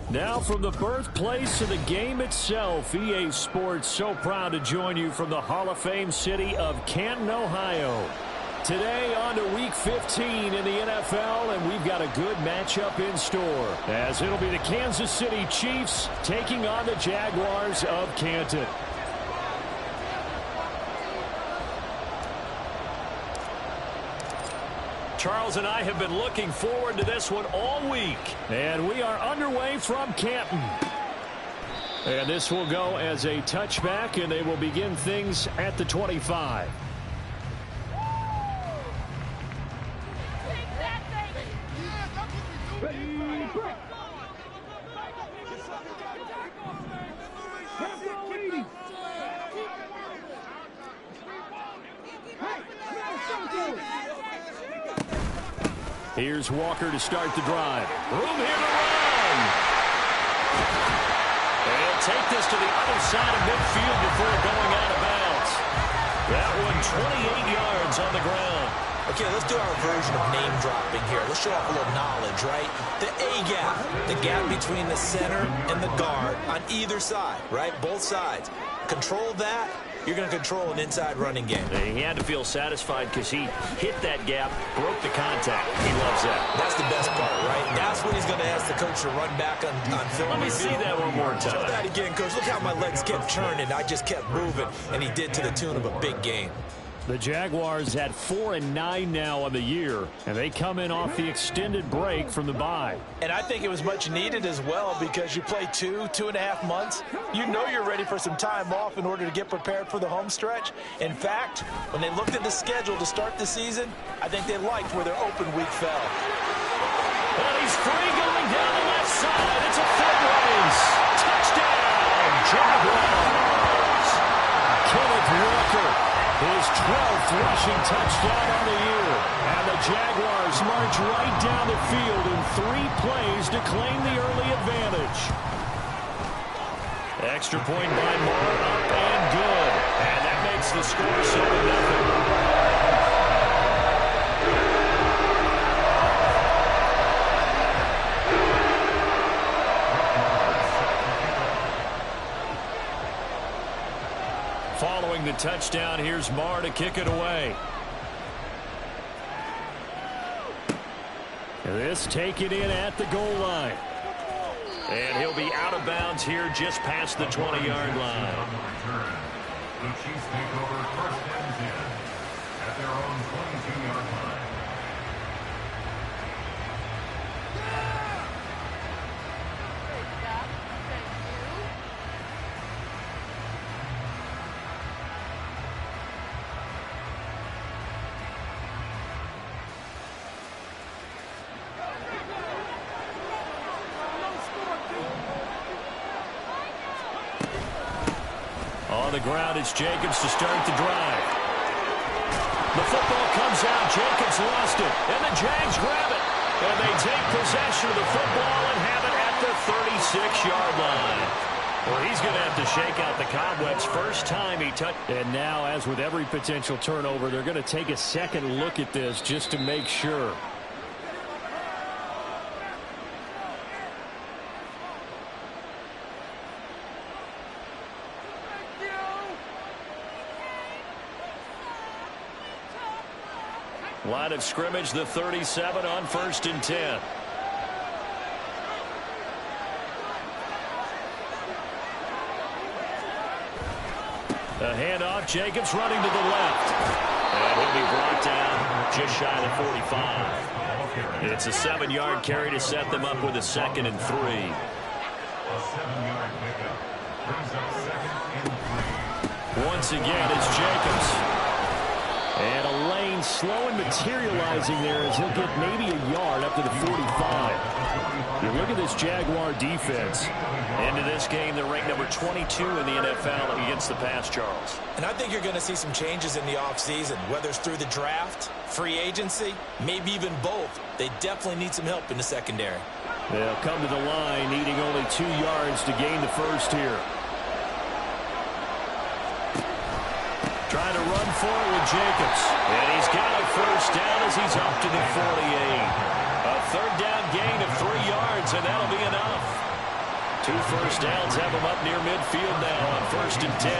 Now from the birthplace of the game itself, EA Sports so proud to join you from the Hall of Fame city of Canton, Ohio. Today on to Week 15 in the NFL, and we've got a good matchup in store, as it'll be the Kansas City Chiefs taking on the Jaguars of Canton. Charles and I have been looking forward to this one all week. And we are underway from Canton. And this will go as a touchback, and they will begin things at the 25. Here's Walker to start the drive. Room here to run. And he'll take this to the other side of midfield before going out of bounds. That one 28 yards on the ground. Okay, let's do our version of name dropping here. Let's show off a little knowledge, right? The A-gap, the gap between the center and the guard on either side, right? Both sides. Control that. You're going to control an inside running game. He had to feel satisfied because he hit that gap, broke the contact. He loves that. That's the best part, right? That's when he's going to ask the coach to run back on film. Let me see that one more time. Show that again, coach. Look how my legs kept churning. I just kept moving, and he did to the tune of a big game. The Jaguars at 4-9 now on the year, and they come in off the extended break from the bye. And I think it was much needed as well, because you play 2.5 months. You know you're ready for some time off in order to get prepared for the home stretch. In fact, when they looked at the schedule to start the season, I think they liked where their open week fell. And he's free going down the left side. It's a foot race. Touchdown, Jaguars. Kenneth Walker. His 12th rushing touchdown on the year. And the Jaguars march right down the field in 3 plays to claim the early advantage. Extra point by Moore, up and good. And that makes the score 7-0. Following the touchdown, here's Marr to kick it away. This taken in at the goal line. And he'll be out of bounds here just past the 20-yard line. The Chiefs take over first and 10 at their own 22-yard line. On the ground, it's Jacobs to start the drive. The football comes out. Jacobs lost it. And the Jags grab it. And they take possession of the football and have it at the 36-yard line. Well, he's going to have to shake out the cobwebs first time he touched. And now, as with every potential turnover, they're going to take a second look at this just to make sure. Line of scrimmage, the 37 on 1st and 10. A handoff, Jacobs running to the left. And he'll be brought down just shy of 45. It's a 7-yard carry to set them up with a 2nd and 3. A 7-yard pickup brings up 2nd and 3. Once again, it's Jacobs. And a lane slow and materializing there as he'll get maybe a yard up to the 45. You look at this Jaguar defense. Into this game, they're ranked number 22 in the NFL against the pass, Charles. And I think you're going to see some changes in the offseason, whether it's through the draft, free agency, maybe even both. They definitely need some help in the secondary. They'll come to the line needing only 2 yards to gain the first here. Trying to run for it with Jacobs. And he's got a first down as he's up to the 48. A 3rd down gain of 3 yards, and that'll be enough. 2 first downs have them up near midfield now on 1st and 10.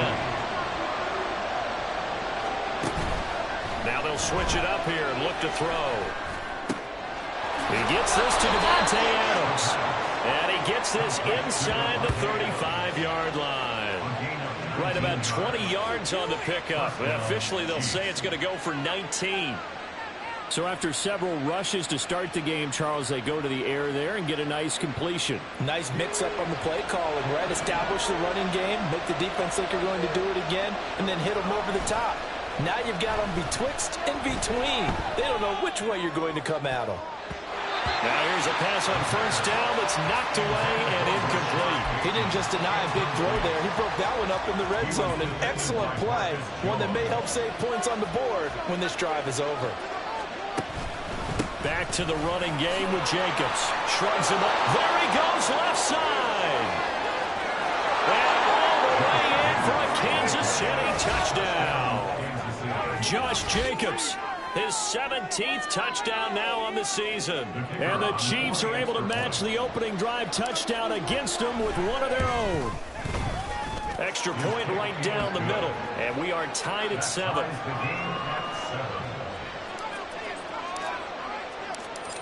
Now they'll switch it up here and look to throw. He gets this to Davante Adams. And he gets this inside the 35-yard line. Right about 20 yards on the pickup. Officially, they'll say it's going to go for 19. So after several rushes to start the game, Charles, they go to the air there and get a nice completion. Nice mix-up on the play calling, right? Establish the running game, make the defense think you're going to do it again, and then hit them over the top. Now you've got them betwixt and between. They don't know which way you're going to come at them. Now here's a pass on 1st down that's knocked away and incomplete. He didn't just deny a big throw there. He broke that one up in the red zone. An excellent play, one that may help save points on the board when this drive is over. Back to the running game with Jacobs. Shrugs him up. There he goes, left side. And all the way in for a Kansas City touchdown. Josh Jacobs, his 17th touchdown now on the season. And the Chiefs are able to match the opening drive touchdown against them with one of their own. Extra point right down the middle. And we are tied at 7.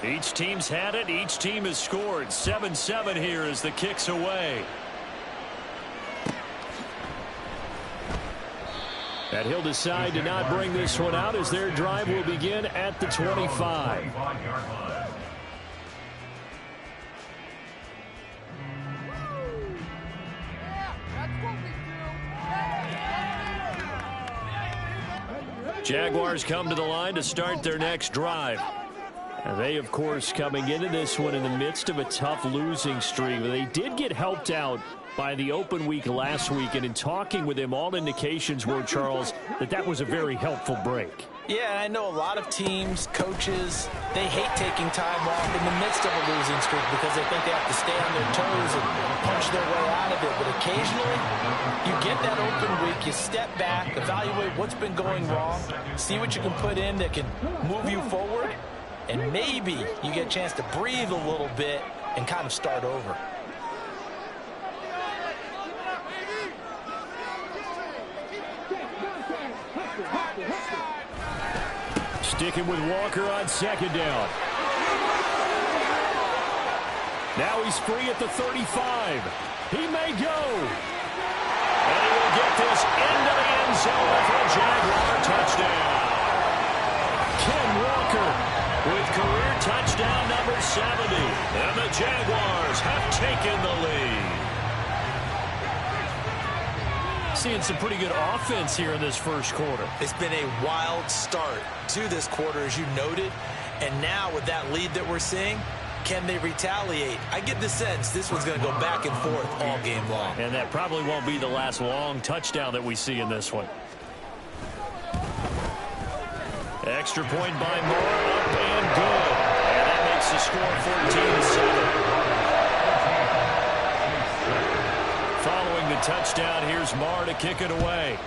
Each team's had it. Each team has scored. 7-7 here as the kick's away. And he'll decide to not bring this one out as their drive will begin at the 25. Jaguars come to the line to start their next drive. And they, of course, coming into this one in the midst of a tough losing streak. They did get helped out by the open week last week, and in talking with him, all indications were, Charles, that was a very helpful break. Yeah, I know a lot of teams, coaches, they hate taking time off in the midst of a losing streak because they think they have to stay on their toes and punch their way out of it. But occasionally, you get that open week, you step back, evaluate what's been going wrong, see what you can put in that can move you forward, and maybe you get a chance to breathe a little bit and kind of start over. Sticking with Walker on 2nd down. Now he's free at the 35. He may go. And he will get this into the end zone for a Jaguar touchdown. Ken Walker with career touchdown number 70. And the Jaguars have taken the lead. Seeing some pretty good offense here in this first quarter. It's been a wild start to this quarter, as you noted. And now with that lead that we're seeing, can they retaliate? I get the sense this one's going to go back and forth all game long. And that probably won't be the last long touchdown that we see in this one. Extra point by Moore, up and good. And that makes the score 14-7. Following the touchdown, here's Moore to kick it away.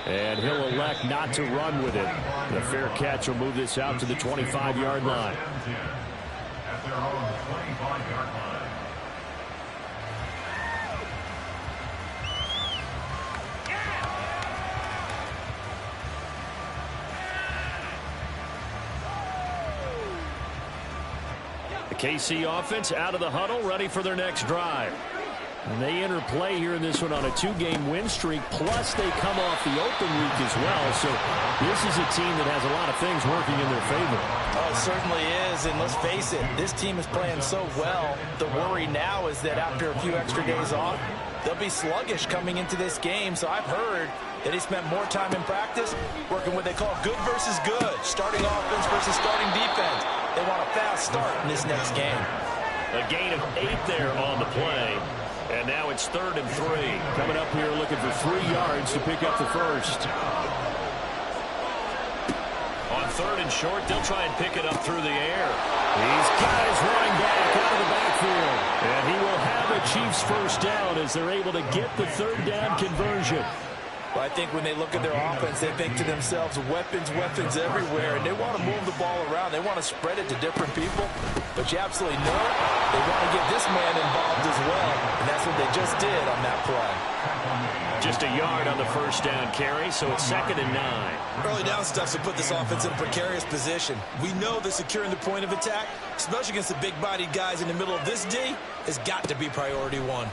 And he'll elect not to run with it. The fair catch will move this out to the 25-yard line. At their own 25-yard line. The KC offense out of the huddle, ready for their next drive. And they enter play here in this one on a 2-game win streak, plus they come off the open week as well. So this is a team that has a lot of things working in their favor. Oh, it certainly is, and let's face it, this team is playing so well. The worry now is that after a few extra days off, they'll be sluggish coming into this game. So I've heard that he spent more time in practice working what they call good versus good, starting offense versus starting defense. They want a fast start in this next game. A gain of 8 there on the play. And now it's 3rd and 3. Coming up here looking for 3 yards to pick up the first. On 3rd and short, they'll try and pick it up through the air. These guys running back out of the backfield. And he will have a Chiefs first down as they're able to get the 3rd down conversion. Well, I think when they look at their offense, they think to themselves, weapons, weapons everywhere, and they want to move the ball around. They want to spread it to different people, but you absolutely know they want to get this man involved as well, and that's what they just did on that play. Just a yard on the first down carry, so it's 2nd and 9. Early down stuff to put this offense in a precarious position. We know that securing the point of attack, especially against the big-bodied guys in the middle of this D, has got to be priority one.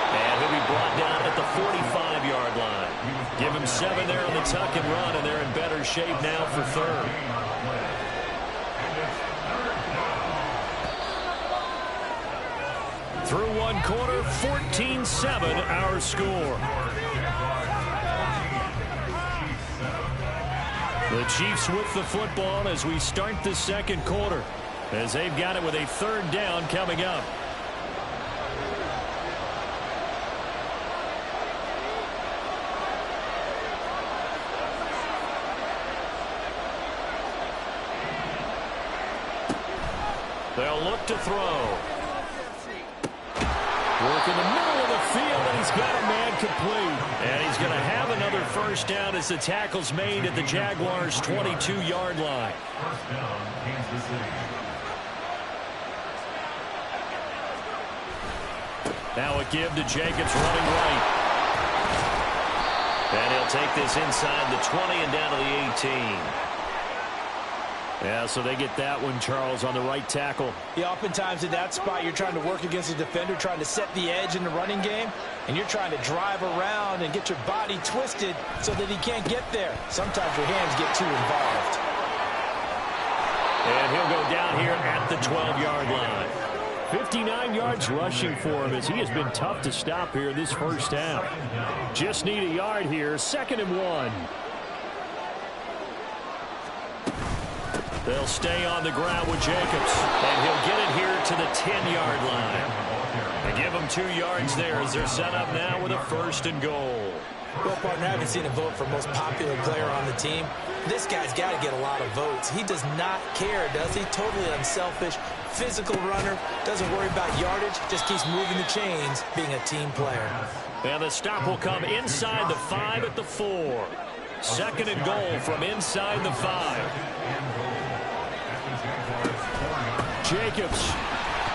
And he'll be brought down at the 45-yard line. Give him 7 there on the tuck and run, and they're in better shape now for 3rd. Through 1 quarter, 14-7 our score. The Chiefs with the football as we start the 2nd quarter, as they've got it with a 3rd down coming up. They'll look to throw. Work in the middle of the field, and he's got a man complete. And he's going to have another first down as the tackle's made at the Jaguars' 22-yard line. First down, Kansas City. Now a give to Jacobs running right. And he'll take this inside the 20 and down to the 18. Yeah, so they get that one, Charles, on the right tackle. Yeah, oftentimes in that spot, you're trying to work against a defender, trying to set the edge in the running game, and you're trying to drive around and get your body twisted so that he can't get there. Sometimes your hands get too involved. And he'll go down here at the 12-yard line. 59 yards rushing for him as he has been tough to stop here this first half. Just need a yard here, 2nd and 1. They'll stay on the ground with Jacobs, and he'll get it here to the 10-yard line. They give him 2 yards there as they're set up now with a 1st and goal. Well, partner, I haven't seen a vote for most popular player on the team. This guy's got to get a lot of votes. He does not care, does he? Totally unselfish, physical runner, doesn't worry about yardage, just keeps moving the chains, being a team player. And the stop will come inside the 5 at the 4. 2nd and goal from inside the 5. Jacobs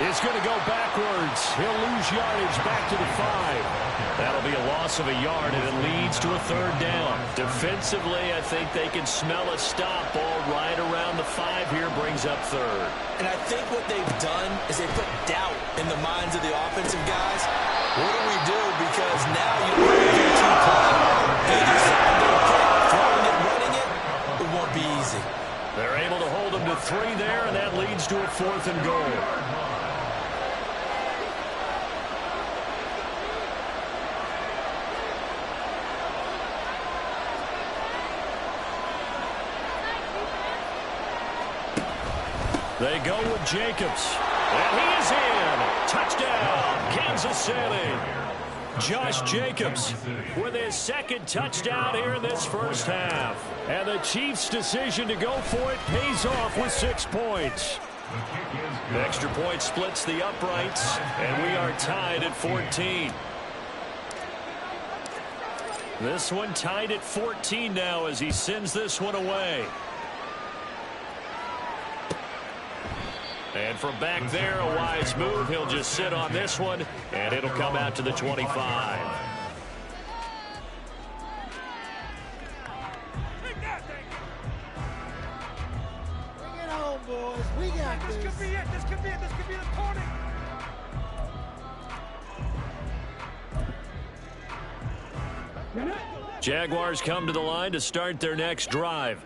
is going to go backwards. He'll lose yardage back to the 5. That'll be a loss of a yard, and it leads to a 3rd down. Defensively, I think they can smell a stop. Ball right around the 5 here brings up 3rd. And I think what they've done is they put doubt in the minds of the offensive guys. What do we do? Because now you look at your two play. They decide, okay, throwing it, running it, it won't be easy. They're able to hold them to 3 there, and that leads to a 4th and goal. They go with Jacobs, and he is in. Touchdown, Kansas City. Josh Jacobs with his 2nd touchdown here in this first half. And the Chiefs' decision to go for it pays off with 6 points. The extra point splits the uprights, and we are tied at 14. This one tied at 14 now as he sends this one away. And from back there, a wise move. He'll just sit on this one, and it'll come out to the 25. Bring it home, boys. We got this. This could be it. This could be it. This could be the corner. Jaguars come to the line to start their next drive.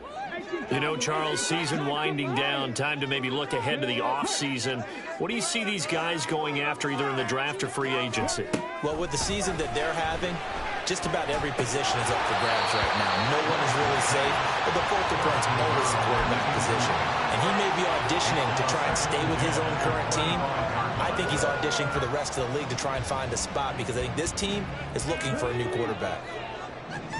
You know, Charles, season winding down, time to maybe look ahead to the offseason. What do you see these guys going after either in the draft or free agency? Well, with the season that they're having, just about every position is up for grabs right now. No one is really safe, but the focal point's always the quarterback position. And he may be auditioning to try and stay with his own current team. I think he's auditioning for the rest of the league to try and find a spot because I think this team is looking for a new quarterback.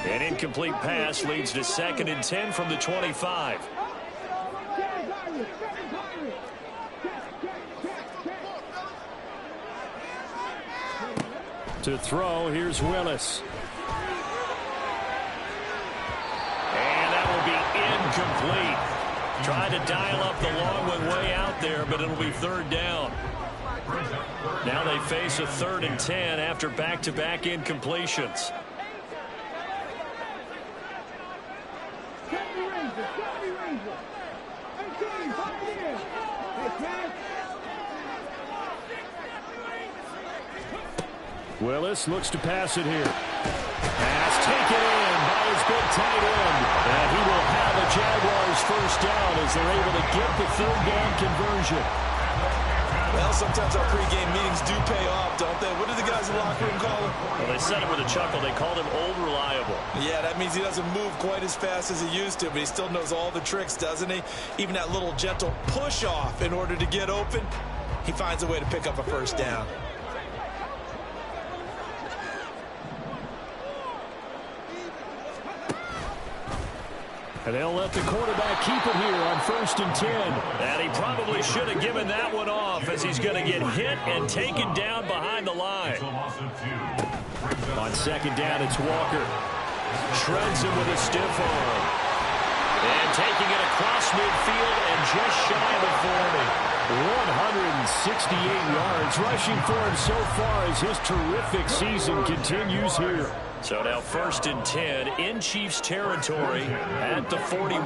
An incomplete pass leads to 2nd and 10 from the 25. To throw, here's Willis. And that will be incomplete. Trying to dial up the long one way out there, but it'll be third down. Now they face a 3rd and 10 after back-to-back incompletions. Willis looks to pass it here. Pass taken in by his big tight end. And he will have a Jaguars first down as they're able to get the 3rd down conversion. Well, sometimes our pregame meetings do pay off, don't they? What do the guys in the locker room call him? Well, they said it with a chuckle. They called him Old Reliable. Yeah, that means he doesn't move quite as fast as he used to, but he still knows all the tricks, doesn't he? Even that little gentle push-off in order to get open, he finds a way to pick up a first down. And they'll let the quarterback keep it here on 1st and 10. And he probably should have given that one off as he's going to get hit and taken down behind the line. On 2nd down, it's Walker. Shreds him with a stiff arm. And taking it across midfield and just shy of the 40. 168 yards rushing for him so far as his terrific season continues here. So now 1st and 10 in Chiefs territory at the 41.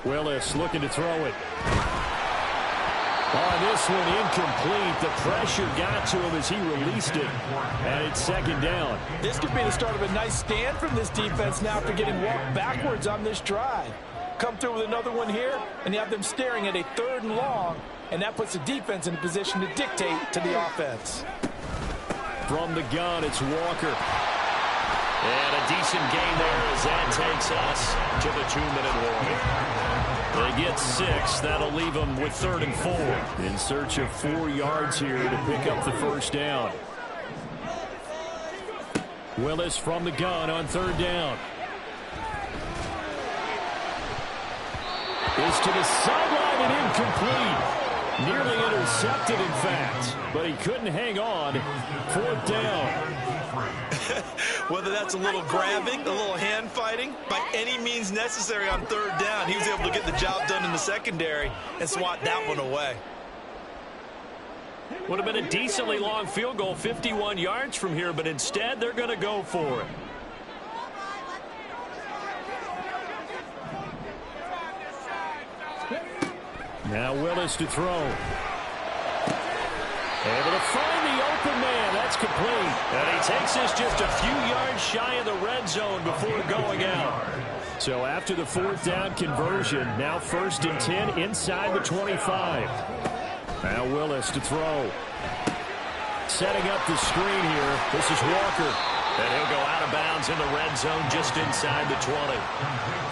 Willis looking to throw it. On this one, incomplete. The pressure got to him as he released it. And it's 2nd down. This could be the start of a nice stand from this defense now after getting walked backwards on this drive. Come through with another one here, and you have them staring at a 3rd and long, and that puts the defense in a position to dictate to the offense. From the gun, it's Walker. And a decent gain there as that takes us to the 2-minute warning. They get 6. That'll leave them with 3rd and 4. In search of 4 yards here to pick up the first down. Willis from the gun on 3rd down. Is to the sideline and incomplete. Nearly intercepted, in fact. But he couldn't hang on. 4th down. Whether that's a little grabbing, a little hand fighting, by any means necessary on 3rd down, he was able to get the job done in the secondary and swat that one away. Would have been a decently long field goal, 51 yards from here, but instead they're going to go for it. Now Willis to throw. Able to find the open man. That's complete. And he takes this just a few yards shy of the red zone before going out. So after the 4th down conversion, now 1st and 10 inside the 25. Now Willis to throw. Setting up the screen here. This is Walker. And he'll go out of bounds in the red zone just inside the 20.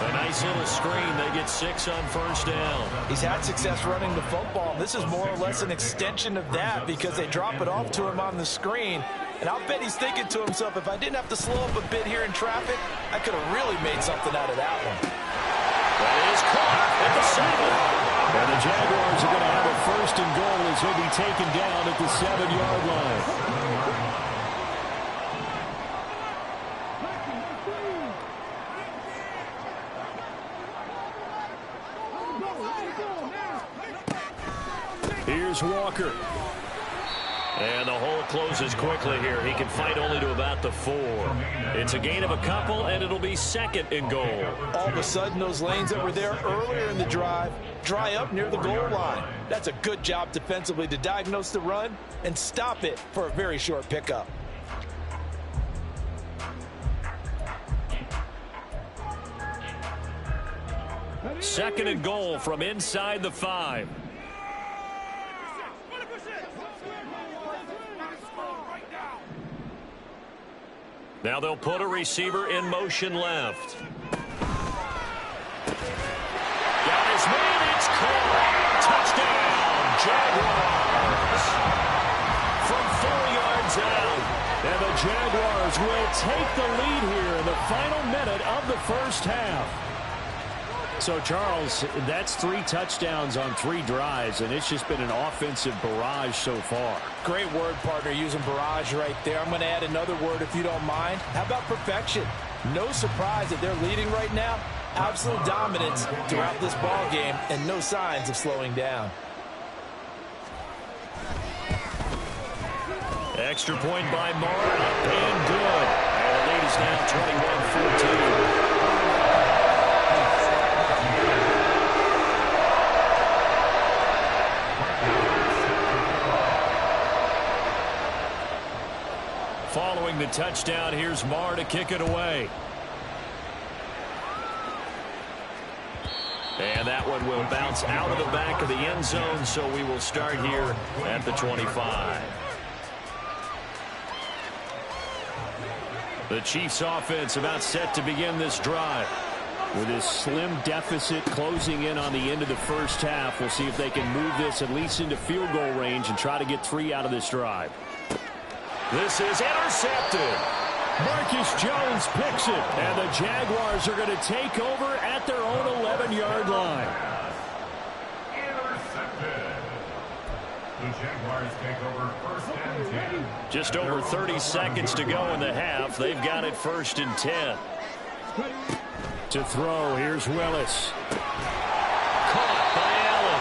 A nice little screen. They get 6 on 1st down. He's had success running the football. This is more or less an extension of that because they drop it off to him on the screen. And I'll bet he's thinking to himself, if I didn't have to slow up a bit here in traffic, I could have really made something out of that one. That is caught at the 7. And the Jaguars are going to have a 1st and goal as he'll be taken down at the 7-yard line. Here's Walker. And the hole closes quickly here. He can fight only to about the 4. It's a gain of a couple, and it'll be 2nd and goal. All of a sudden, those lanes that were there earlier in the drive dry up near the goal line. That's a good job defensively to diagnose the run and stop it for a very short pickup. Second and goal from inside the 5. Now they'll put a receiver in motion left. Got his man, it's caught. Touchdown, Jaguars. From 4 yards out. And the Jaguars will take the lead here in the final minute of the first half. So, Charles, that's 3 touchdowns on 3 drives, and it's just been an offensive barrage so far. Great word, partner, using barrage right there. I'm going to add another word if you don't mind. How about perfection? No surprise that they're leading right now. Absolute dominance throughout this ball game and no signs of slowing down. Extra point by Marr, up and good. And the lead is now 21-14. Following the touchdown, here's Marr to kick it away. And that one will bounce out of the back of the end zone, so we will start here at the 25. The Chiefs offense about set to begin this drive. With this slim deficit closing in on the end of the first half, we'll see if they can move this at least into field goal range and try to get 3 out of this drive. This is intercepted. Marcus Jones picks it, and the Jaguars are going to take over at their own 11-yard line. Intercepted. The Jaguars take over first and 10. Just over 30 seconds to go in the half. They've got it first and 10. To throw, here's Willis. Caught by Allen.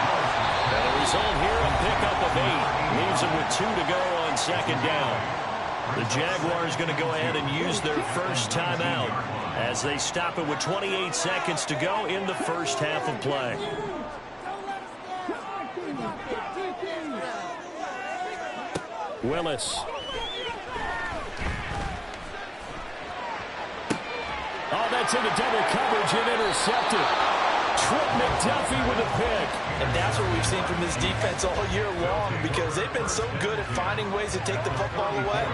And the result here, a pickup of 8. Leaves him with 2 to go on second down. The Jaguars going to go ahead and use their first timeout as they stop it with 28 seconds to go in the first half of play. Willis. Oh, that's into double coverage and intercepted. Trip McDuffie with a pick. And that's what we've seen from this defense all year long, because they've been so good at finding ways to take the football away.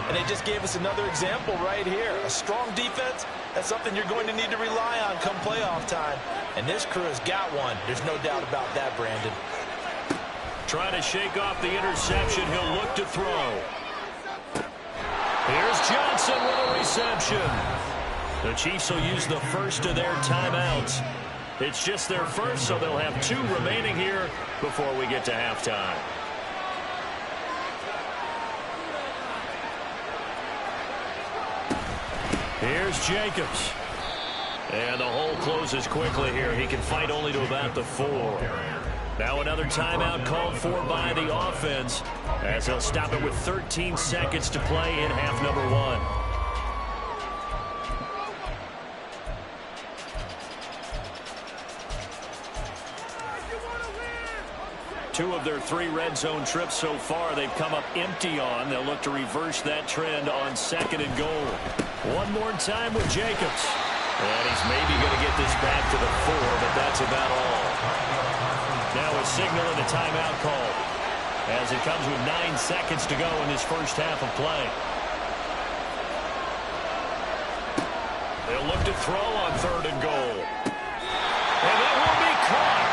And they just gave us another example right here. A strong defense, that's something you're going to need to rely on come playoff time. And this crew has got one. There's no doubt about that, Brandon. Trying to shake off the interception. He'll look to throw. Here's Johnson with a reception. The Chiefs will use the first of their timeouts. It's just their first, so they'll have 2 remaining here before we get to halftime. Here's Jacobs. And the hole closes quickly here. He can fight only to about the 4. Now another timeout called for by the offense as they'll stop it with 13 seconds to play in half number 1. 2 of their 3 red zone trips so far they've come up empty on. They'll look to reverse that trend on second and goal. One more time with Jacobs. And he's maybe going to get this back to the 4, but that's about all. Now a signal and a timeout call as it comes with 9 seconds to go in this first half of play. They'll look to throw on third and goal. And that will be caught.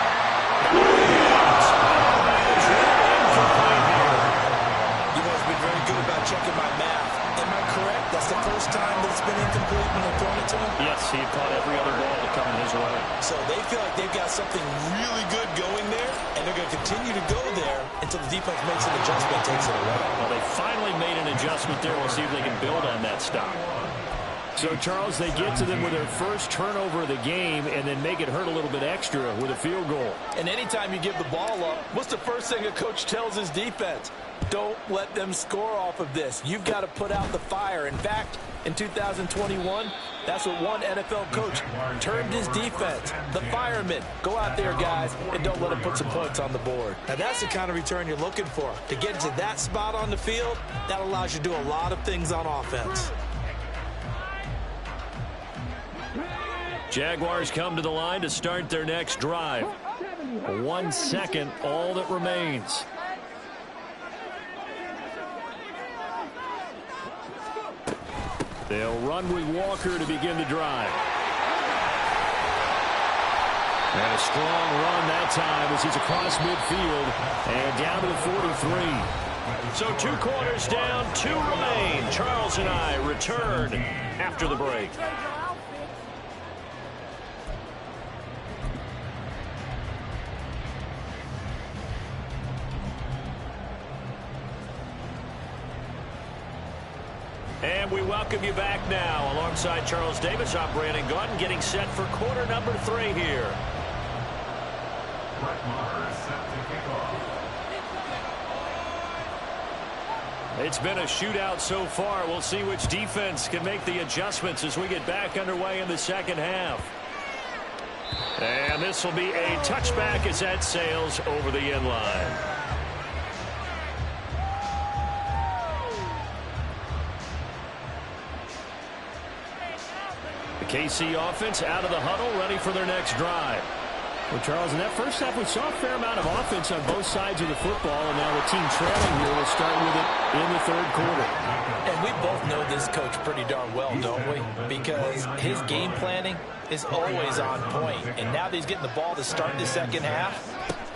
Good about checking my math. Am I correct? That's the first time that it's been incomplete when they've thrown it to him? Yes, he caught every other ball that coming his way. So they feel like they've got something really good going there, and they're going to continue to go there until the defense makes an adjustment and takes it away. Well, they finally made an adjustment there. We'll see if they can build on that stop. So, Charles, they get to them with their first turnover of the game and then make it hurt a little bit extra with a field goal. And anytime you give the ball up, what's the first thing a coach tells his defense? Don't let them score off of this. You've got to put out the fire. In fact, in 2021, that's what one NFL coach termed his defense, the firemen. Go out there, guys, and don't let them put some points on the board. Now, that's the kind of return you're looking for. To get to that spot on the field, that allows you to do a lot of things on offense. Jaguars come to the line to start their next drive. 1 second, all that remains. They'll run with Walker to begin the drive. And a strong run that time as he's across midfield and down to the 43. So 2 quarters down, 2 remain. Charles and I return after the break. And we welcome you back now. Alongside Charles Davis, I'm Brandon Gaudin, getting set for quarter number 3 here. Brett Maher is set to kick off. It's been a shootout so far. We'll see which defense can make the adjustments as we get back underway in the second half. And this will be a touchback as that sails over the end line. The KC offense out of the huddle, ready for their next drive. Well, Charles, in that first half, we saw a fair amount of offense on both sides of the football, and now the team trailing here will start with it in the third quarter. And we both know this coach pretty darn well, don't we? Because his game planning is always on point. And now that he's getting the ball to start the second half,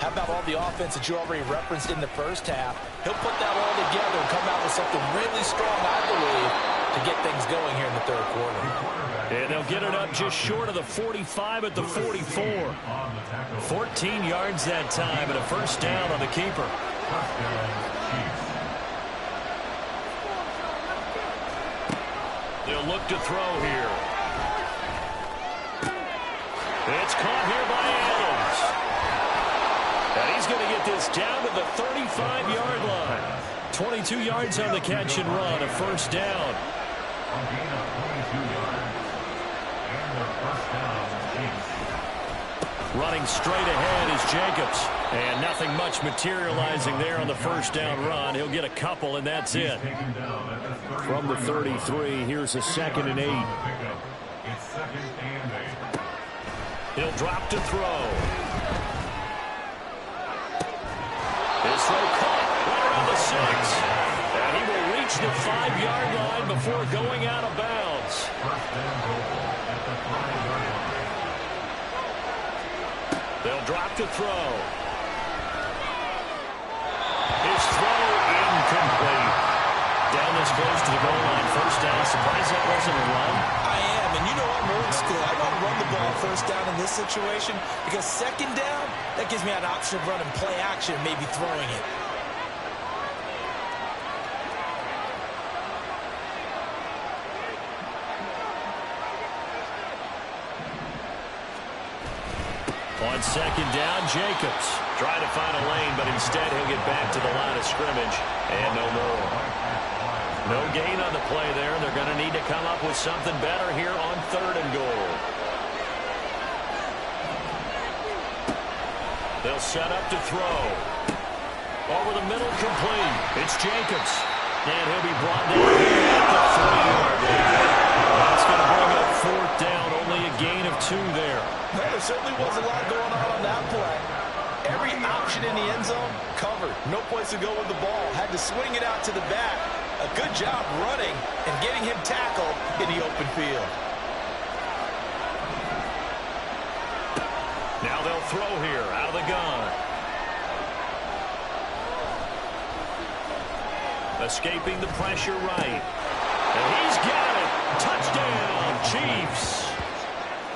how about all the offense that you already referenced in the first half? He'll put that all together and come out with something really strong, I believe, to get things going here in the third quarter. And they'll get it up just short of the 45 at the 44. 14 yards that time and a first down on the keeper. They'll look to throw here. It's caught here by Adams. And he's going to get this down to the 35-yard line. 22 yards on the catch and run, a first down. Running straight ahead is Jacobs. And nothing much materializing there on the first down run. He'll get a couple, and that's it. From the 33, here's a 2nd and 8. He'll drop to throw. His throw caught right around the 6. And he will reach the 5-yard line before going out of bounds. They'll drop to throw. His throw incomplete. Down this close to the goal line. First down. Surprised that wasn't a run. I am, and you know I'm old school. I want to run the ball first down in this situation because second down, that gives me an option of running play action and maybe throwing it. On second down, Jacobs trying to find a lane, but instead he'll get back to the line of scrimmage and no more. No gain on the play there. They're going to need to come up with something better here on 3rd and goal. They'll set up to throw. Over the middle, complete. It's Jacobs. And he'll be brought down at the 3-yard line. That's going to bring up 4th down. Only a gain of 2 there. Well, there certainly was a lot going on that play. Every option in the end zone covered. No place to go with the ball. Had to swing it out to the back. A good job running and getting him tackled in the open field. Now they'll throw here out of the gun. Escaping the pressure right. And he's got it. Touchdown, Chiefs.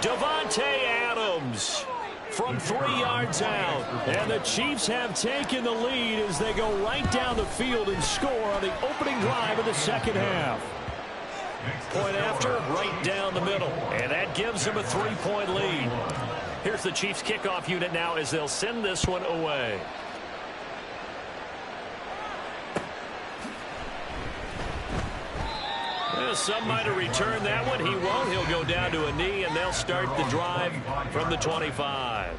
Davante Adams from 3 yards out. And the Chiefs have taken the lead as they go right down the field and score on the opening drive of the second half. Point after, right down the middle. And that gives them a 3-point lead. Here's the Chiefs kickoff unit now as they'll send this one away. Some might have returned that one. He won't. He'll go down to a knee, and they'll start the drive from the 25.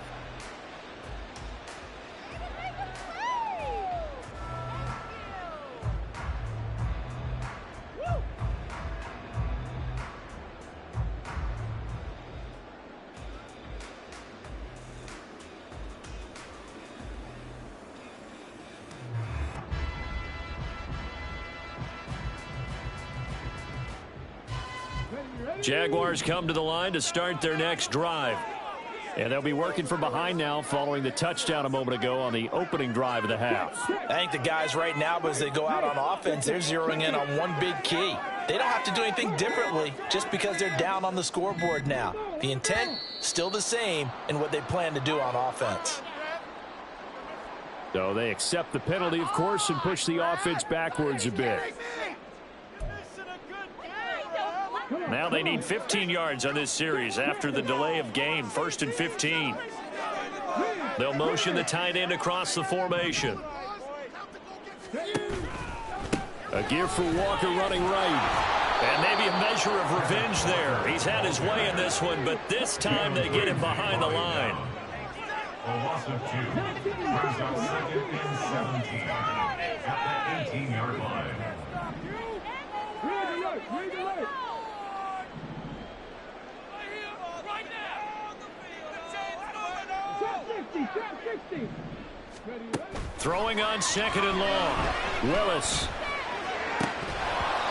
Jaguars come to the line to start their next drive. And they'll be working from behind now following the touchdown a moment ago on the opening drive of the half. I think the guys right now, as they go out on offense, they're zeroing in on one big key. They don't have to do anything differently just because they're down on the scoreboard now. The intent, still the same in what they plan to do on offense. So they accept the penalty, of course, and push the offense backwards a bit. Now they need 15 yards on this series after the delay of game. 1st and 15. They'll motion the tight end across the formation. A give for Walker running right. And maybe a measure of revenge there. He's had his way in this one, but this time they get him behind the line. A loss of 2. Brings up 2nd and 17 at the 18-yard line. Throwing on 2nd and long. Willis.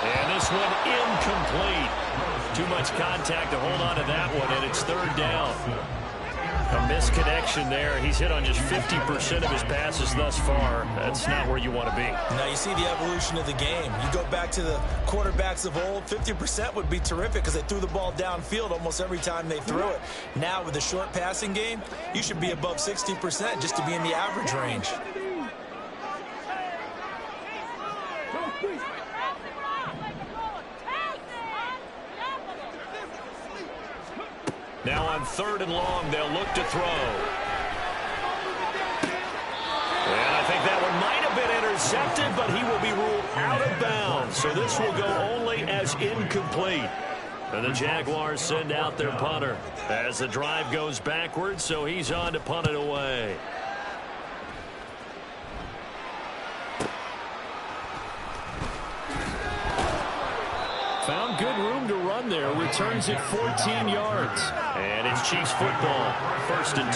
And this one incomplete. Too much contact to hold on to that one, and it's 3rd down. A misconnection there. He's hit on just 50% of his passes thus far. That's not where you want to be. Now you see the evolution of the game. You go back to the quarterbacks of old, 50% would be terrific because they threw the ball downfield almost every time they threw it. Now with the short passing game, you should be above 60% just to be in the average range. Now on 3rd and long, they'll look to throw. And I think that one might have been intercepted, but he will be ruled out of bounds. So this will go only as incomplete. And the Jaguars send out their punter as the drive goes backwards, so he's on to punt it away. Found good room to run there. Returns it 14 yards. And it's Chiefs football. 1st and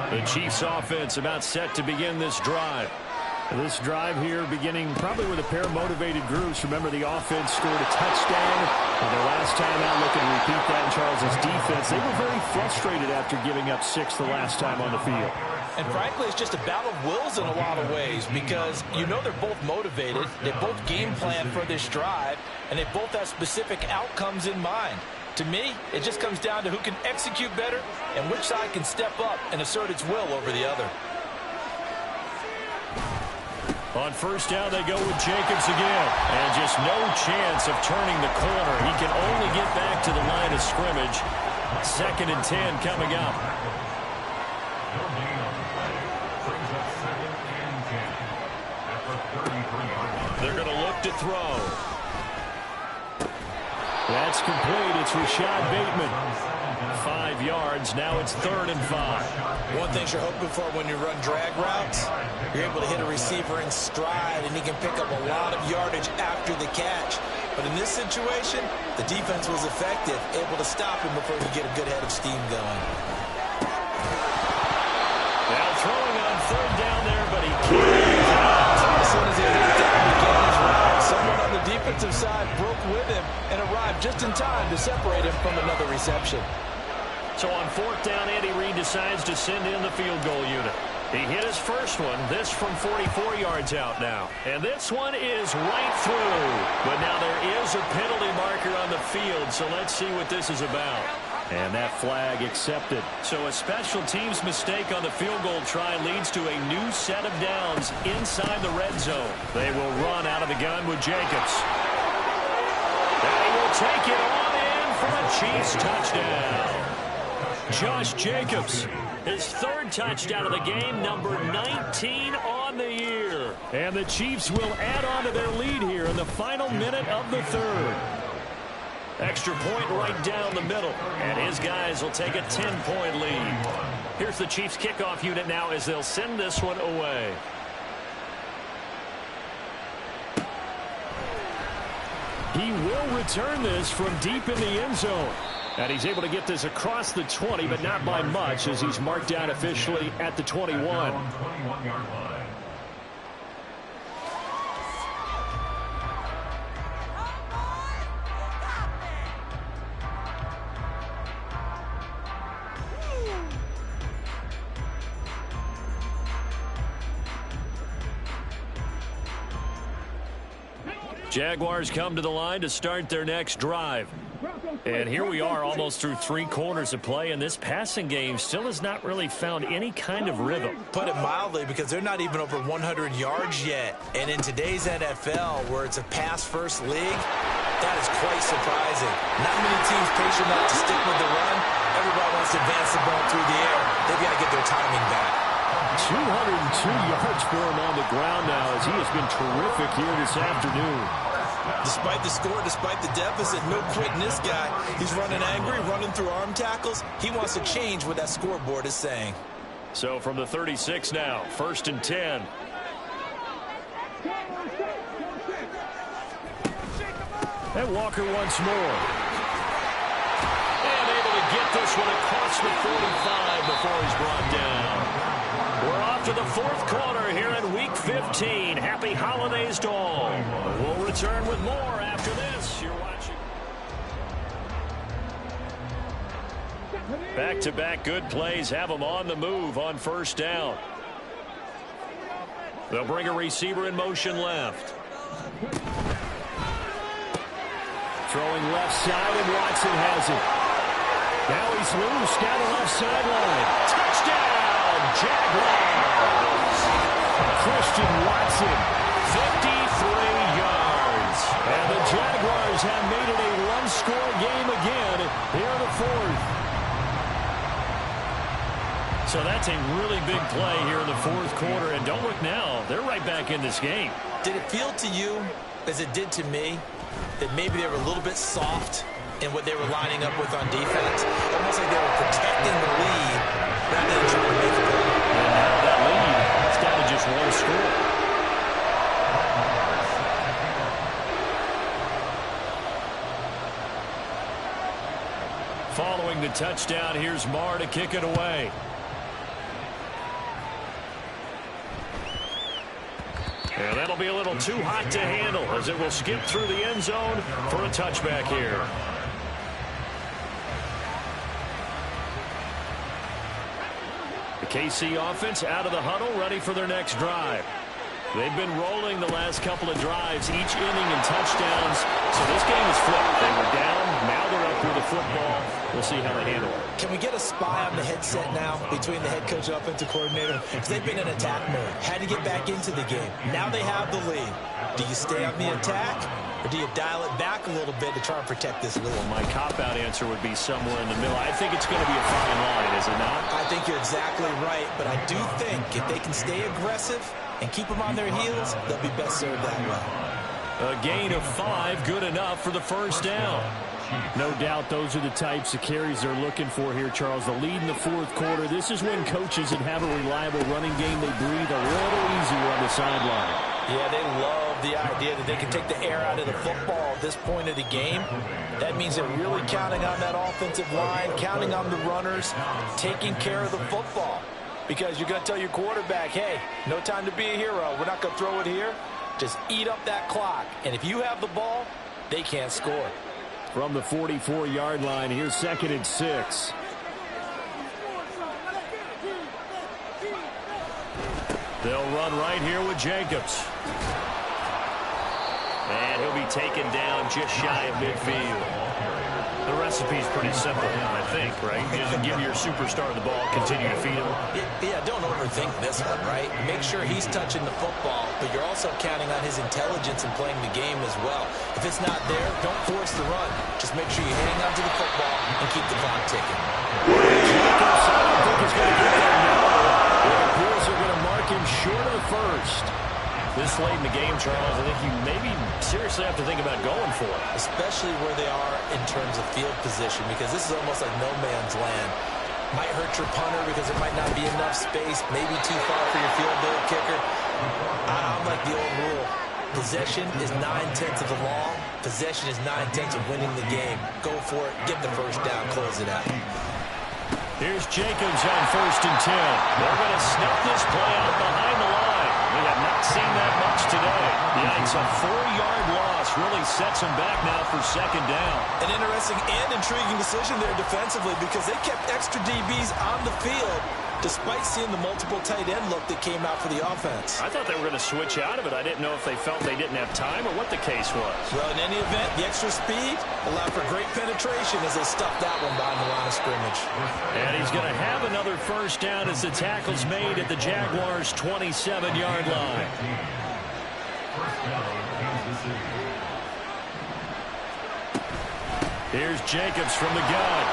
10. The Chiefs offense about set to begin this drive. This drive here beginning probably with a pair of motivated groups. Remember, the offense scored a touchdown. And their last time out, looking to repeat that in Charles's defense. They were very frustrated after giving up 6 the last time on the field. And frankly, it's just a battle of wills in a lot of ways because you know they're both motivated. They both game plan for this drive, and they both have specific outcomes in mind. To me, it just comes down to who can execute better and which side can step up and assert its will over the other. On 1st down, they go with Jacobs again. And just no chance of turning the corner. He can only get back to the line of scrimmage. 2nd and 10 coming up. They're going to look to throw. That's complete. It's Rashad Bateman. 5 yards. Now it's 3rd and 5. One thing you're hoping for when you run drag routes, you're able to hit a receiver in stride, and he can pick up a lot of yardage after the catch. But in this situation, the defense was effective, able to stop him before he could get a good head of steam going. Now throwing on 3rd down there, but he can't. As soon as he hit down, began his route. Someone on the defensive side broke with him and arrived just in time to separate him from another reception. So on 4th down, Andy Reid decides to send in the field goal unit. He hit his first one, this from 44 yards out now. And this one is right through. But now there is a penalty marker on the field, so let's see what this is about. And that flag accepted. So a special teams mistake on the field goal try leads to a new set of downs inside the red zone. They will run out of the gun with Jacobs. And he will take it on in for a Chiefs touchdown. Josh Jacobs, his 3rd touchdown of the game, number 19 on the year. And the Chiefs will add on to their lead here in the final minute of the 3rd. Extra point right down the middle, and his guys will take a 10-point lead. Here's the Chiefs kickoff unit now as they'll send this one away. He will return this from deep in the end zone. And he's able to get this across the 20, but not by much as he's marked down officially at the 21. 21-yard line. Jaguars come to the line to start their next drive. And here we are almost through 3 quarters of play, and this passing game still has not really found any kind of rhythm. Put it mildly, because they're not even over 100 yards yet. And in today's NFL, where it's a pass-first league, that is quite surprising. Not many teams patient enough to stick with the run. Everybody wants to advance the ball through the air. They've got to get their timing back. 202 yards for him on the ground now, as he has been terrific here this afternoon. Despite the score, despite the deficit, no quitting this guy. He's running angry, running through arm tackles. He wants to change what that scoreboard is saying. So from the 36 now, 1st and 10. And Walker once more. And able to get this one across the 45 before he's brought down. We're off to the 4th quarter here in Week 15. Happy holidays to all. We'll return with more after this. You're watching. Back-to-back good plays have them on the move on 1st down. They'll bring a receiver in motion left. Throwing left side, and Watson has it. Now he's loose down the left sideline. Touchdown, Jaguars. Christian Watson, 53 yards. And the Jaguars have made it a one-score game again here in the 4th. So that's a really big play here in the 4th quarter. And don't look now, they're right back in this game. Did it feel to you, as it did to me, that maybe they were a little bit soft in what they were lining up with on defense? Almost like they were protecting the lead rather than trying to make a play. And now that lead, it's down to just 1 score. Following the touchdown, here's Marr to kick it away. And that'll be a little too hot to handle, as it will skip through the end zone for a touchback here. The KC offense out of the huddle, ready for their next drive. They've been rolling the last couple of drives, each inning in touchdowns. So this game is flipped. They were down, now they're up with the football. We'll see how they handle it. Can we get a spy on the headset now between the head coach and offensive coordinator? Because they've been in attack mode. Had to get back into the game. Now they have the lead. Do you stay on the attack, or do you dial it back a little bit to try and protect this lead? Well, my cop-out answer would be somewhere in the middle. I think it's going to be a fine line, is it not? I think you're exactly right, but I do think if they can stay aggressive and keep them on their heels, they'll be best served that way. A gain of 5, good enough for the 1st down. No doubt those are the types of carries they're looking for here, Charles. The lead in the 4th quarter. This is when coaches that have a reliable running game, they breathe a little easier on the sideline. Yeah, they love the idea that they can take the air out of the football at this point of the game. That means they're really counting on that offensive line, counting on the runners, taking care of the football. Because you're going to tell your quarterback, hey, no time to be a hero. We're not going to throw it here. Just eat up that clock. And if you have the ball, they can't score. From the 44-yard line, here's 2nd and 6. They'll run right here with Jacobs. And he'll be taken down just shy of midfield. The recipe's pretty simple, I think, right? You just give your superstar the ball, continue to feed him. Yeah, don't overthink this one, right? Make sure he's touching the football, but you're also counting on his intelligence in playing the game as well. If it's not there, don't force the run. Just make sure you hang on to the football and keep the clock ticking. Jacobs, I don't think he's going to get there now. It appears they're going to mark him short of the 1st. This late in the game, Charles, I think you maybe seriously have to think about going for it. Especially where they are in terms of field position, because this is almost like no man's land. Might hurt your punter because there might not be enough space, maybe too far for your field goal kicker. I'm like the old rule. Possession is 9/10 of the law. Possession is 9/10 of winning the game. Go for it, get the 1st down, close it out. Here's Jacobs on 1st and 10. They're going to snuff this play out behind the line. We have not seen that much today. Yeah, it's a 4-yard loss. Really sets them back now for 2nd down. An interesting and intriguing decision there defensively, because they kept extra DBs on the field despite seeing the multiple tight end look that came out for the offense. I thought they were going to switch out of it. I didn't know if they felt they didn't have time or what the case was. Well, in any event, the extra speed allowed for great penetration as they stuffed that one behind the line of scrimmage. And he's going to have another first down as the tackle's made at the Jaguars' 27-yard line. First down, Kansas City. Here's Jacobs from the gun.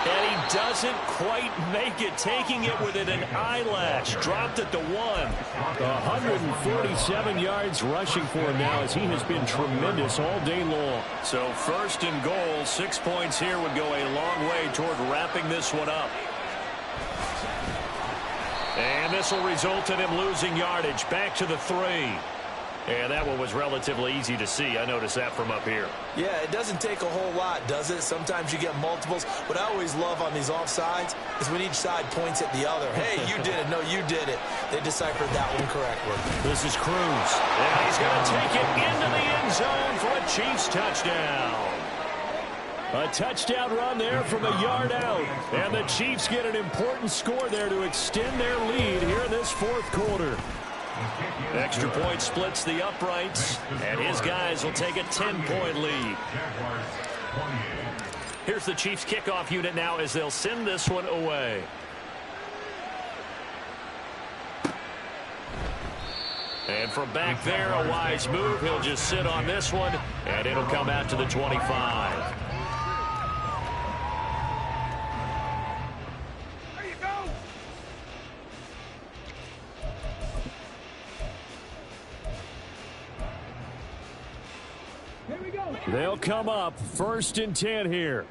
And he doesn't quite make it, taking it within an eyelash. Dropped at the 1. 147 yards rushing for him now as he has been tremendous all day long. So first and goal, 6 points here would go a long way toward wrapping this one up. And this will result in him losing yardage. Back to the 3. And that one was relatively easy to see. I noticed that from up here. Yeah, it doesn't take a whole lot, does it? Sometimes you get multiples. What I always love on these offsides is when each side points at the other. Hey, you did it. No, you did it. They deciphered that one correctly. This is Cruz. And he's going to take it into the end zone for a Chiefs touchdown. A touchdown run there from a yard out. And the Chiefs get an important score there to extend their lead here in this fourth quarter. Extra point splits the uprights, and his guys will take a 10-point lead. Here's the Chiefs kickoff unit now as they'll send this one away. And from back there, a wise move. He'll just sit on this one, and it'll come out to the 25. They'll come up 1st and 10 here.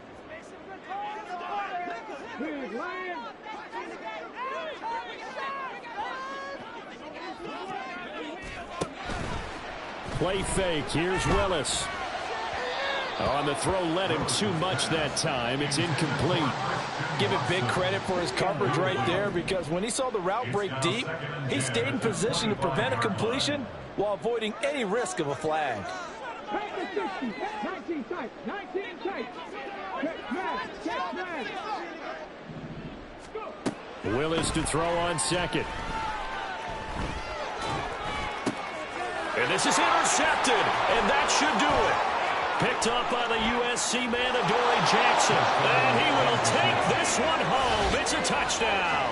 Play fake. Here's Willis. On the throw, led him too much that time. It's incomplete. Give it big credit for his coverage right there, because when he saw the route break deep, he stayed in position to prevent a completion while avoiding any risk of a flag. 19 tight. 19 tight. Check man. Willis to throw on second. And this is intercepted, and that should do it. Picked up by the USC man, Adoree Jackson. And he will take this one home. It's a touchdown.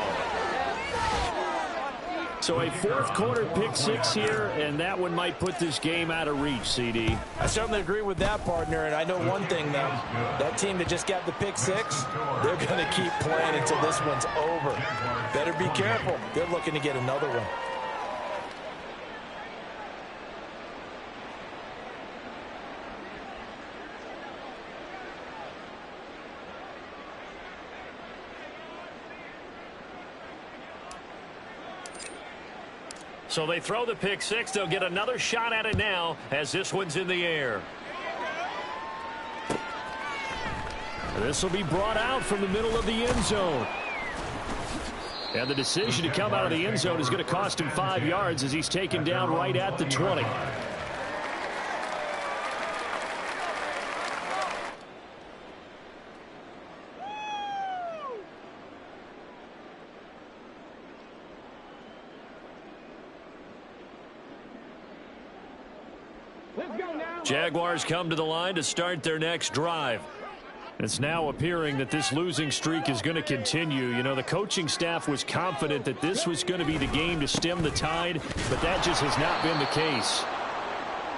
So a fourth quarter pick 6 here, and that one might put this game out of reach, CD. I certainly agree with that, partner, and I know one thing, though. That team that just got the pick 6, they're going to keep playing until this one's over. Better be careful. They're looking to get another one. So they throw the pick 6. They'll get another shot at it now as this one's in the air. This will be brought out from the middle of the end zone. And the decision to come out of the end zone is going to cost him 5 yards as he's taken down right at the 20. Jaguars come to the line to start their next drive. It's now appearing that this losing streak is going to continue. You know, the coaching staff was confident that this was going to be the game to stem the tide, but that just has not been the case.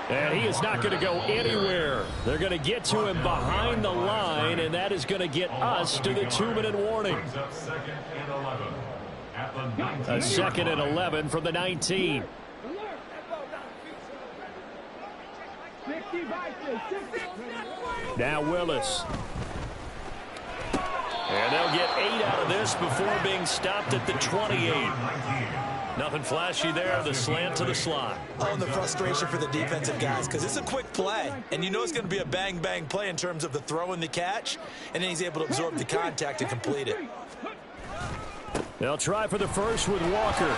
And he is not going to go anywhere. They're going to get to him behind the line, and that is going to get us to the 2-minute warning. A 2nd and 11 from the 19. Now Willis. And they'll get 8 out of this before being stopped at the 28. Nothing flashy there. The slant to the slot. Oh, and the frustration for the defensive guys, because it's a quick play, and you know it's going to be a bang-bang play in terms of the throw and the catch, and then he's able to absorb the contact and complete it. They'll try for the first with Walker.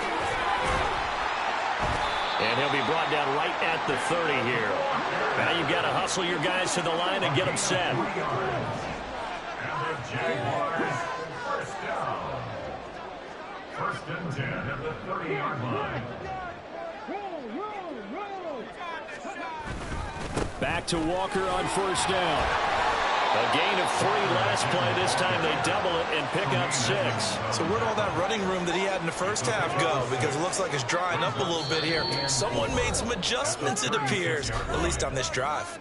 And he'll be brought down right at the 30 here. Now you've got to hustle your guys to the line and get them set. And the Jaguars 10 at the 30-yard line. Back to Walker on first down. A gain of 3 last play. This time they double it and pick up 6. So where'd all that running room that he had in the first half go? Because it looks like it's drying up a little bit here. Someone made some adjustments, it appears, at least on this drive.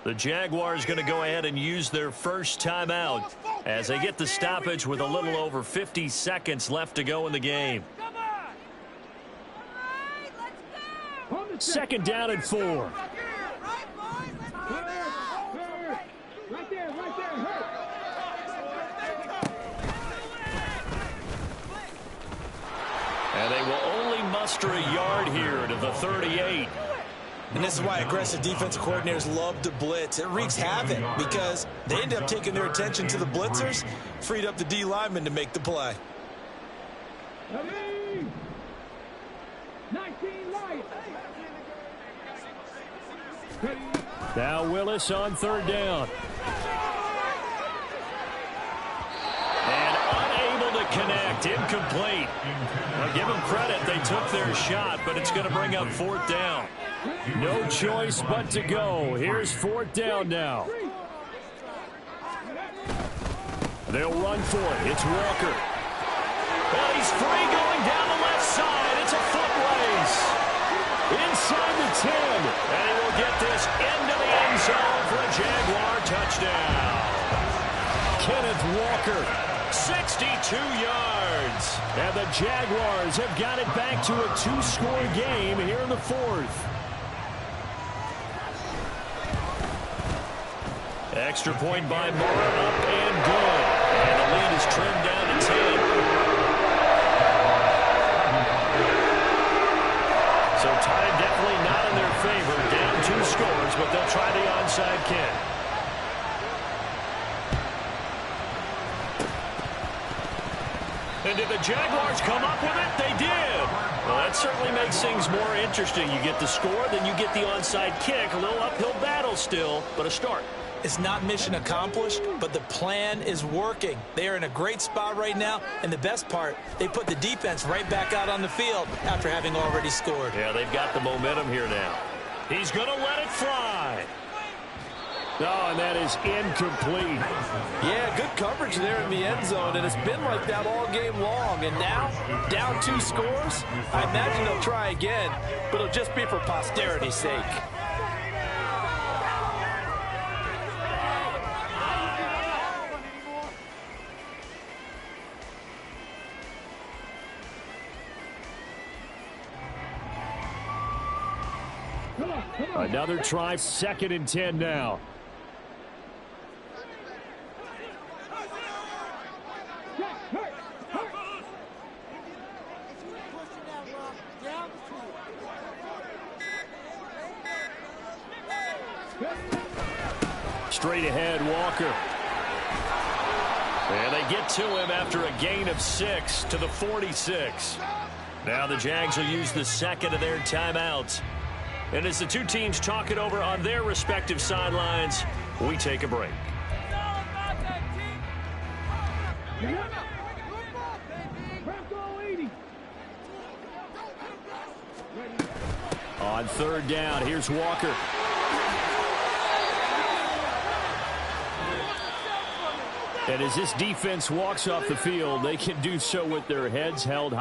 The Jaguars going to go ahead and use their first timeout as they get the stoppage with a little over 50 seconds left to go in the game. Second down and 4. And they will only muster a yard here to the 38. And this is why aggressive defensive coordinators love to blitz. It wreaks havoc because they end up taking their attention to the blitzers, freed up the D lineman to make the play. Now Willis on third down. And unable to connect. Incomplete. Now give them credit. They took their shot, but it's going to bring up fourth down. No choice but to go. Here's fourth down now. They'll run for it. It's Walker. Well, he's free going down the left side. It's a foot race. Inside the 10. And he will get this into the end zone for a Jaguar touchdown. Kenneth Walker, 62 yards. And the Jaguars have got it back to a 2-score game here in the fourth. Extra point by Murrah, up and good. And the lead is trimmed down to 10. So time definitely not in their favor. Down 2 scores, but they'll try the onside kick. And did the Jaguars come up with it? They did. Well, that certainly makes things more interesting. You get the score, then you get the onside kick. A little uphill battle still, but a start. It's not mission accomplished, but the plan is working. They are in a great spot right now, and the best part, they put the defense right back out on the field after having already scored. Yeah, they've got the momentum here now. He's going to let it fly. Oh, and that is incomplete. Yeah, good coverage there in the end zone, and it's been like that all game long. And now, down 2 scores, I imagine they'll try again, but it'll just be for posterity's sake. Another try, 2nd and 10 now. Straight ahead, Walker. And they get to him after a gain of 6 to the 46. Now the Jags will use the second of their timeouts. And as the two teams talk it over on their respective sidelines, we take a break. On third down, here's Walker. And as this defense walks off the field, they can do so with their heads held high.